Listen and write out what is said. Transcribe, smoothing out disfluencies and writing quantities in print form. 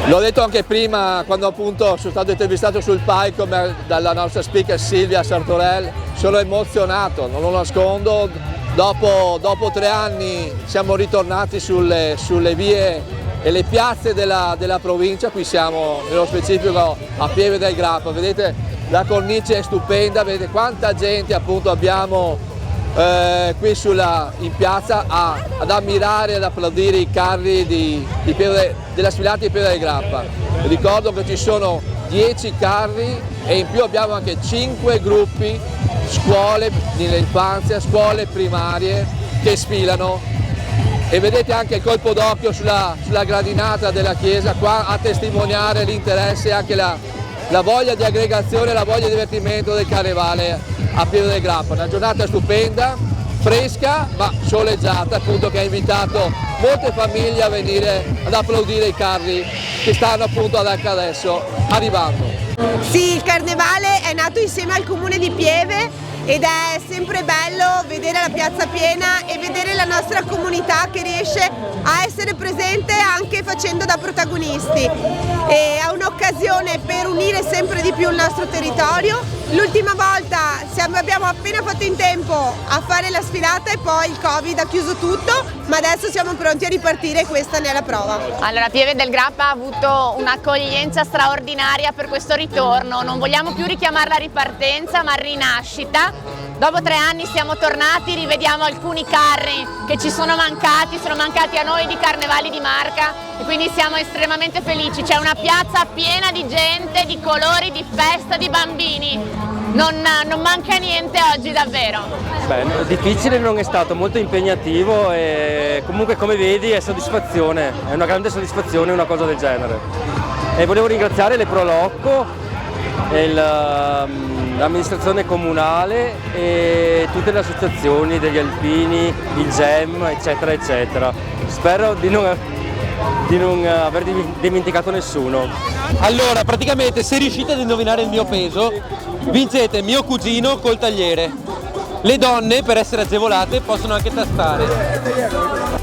L'ho detto anche prima quando appunto sono stato intervistato sul palco dalla nostra speaker Silvia Sartorel, sono emozionato, non lo nascondo, dopo 3 anni siamo ritornati sulle vie e le piazze della provincia, qui siamo nello specifico a Pieve del Grappa, vedete la cornice è stupenda, vedete quanta gente appunto abbiamo qui in piazza ad ammirare e ad applaudire i carri della sfilata di Pieve del Grappa. Ricordo che ci sono 10 carri e in più abbiamo anche 5 gruppi, scuole dell'infanzia, scuole primarie che sfilano e vedete anche il colpo d'occhio sulla gradinata della chiesa qua a testimoniare l'interesse e anche la voglia di aggregazione, la voglia di divertimento del carnevale a Pieve del Grappa. Una giornata stupenda, fresca ma soleggiata, appunto, che ha invitato molte famiglie a venire ad applaudire i carri che stanno appunto anche adesso arrivando. Sì, il carnevale è nato insieme al comune di Pieve ed è sempre bello vedere la piazza piena e vedere la nostra comunità che riesce a essere presente anche facendo da protagonisti. È un'occasione per unire sempre di più il nostro territorio. L'ultima volta abbiamo appena fatto in tempo a fare la sfilata e poi il Covid ha chiuso tutto, ma adesso siamo pronti a ripartire e questa ne è la prova. Allora, Pieve del Grappa ha avuto un'accoglienza straordinaria per questo ritorno. Non vogliamo più richiamarla ripartenza, ma rinascita. Dopo 3 anni siamo tornati, rivediamo alcuni carri che ci sono mancati a noi di carnevali di Marca e quindi siamo estremamente felici. C'è una piazza piena di gente, di colori, di festa, di bambini. Non manca niente oggi davvero. Beh, difficile non è stato, molto impegnativo e comunque come vedi è soddisfazione, è una grande soddisfazione una cosa del genere. E volevo ringraziare le Prolocco, l'amministrazione comunale e tutte le associazioni degli alpini, il GEM, eccetera eccetera. Spero di non aver dimenticato nessuno. Allora, praticamente se riuscite ad indovinare il mio peso, vincete mio cugino col tagliere. Le donne, per essere agevolate, possono anche tastare.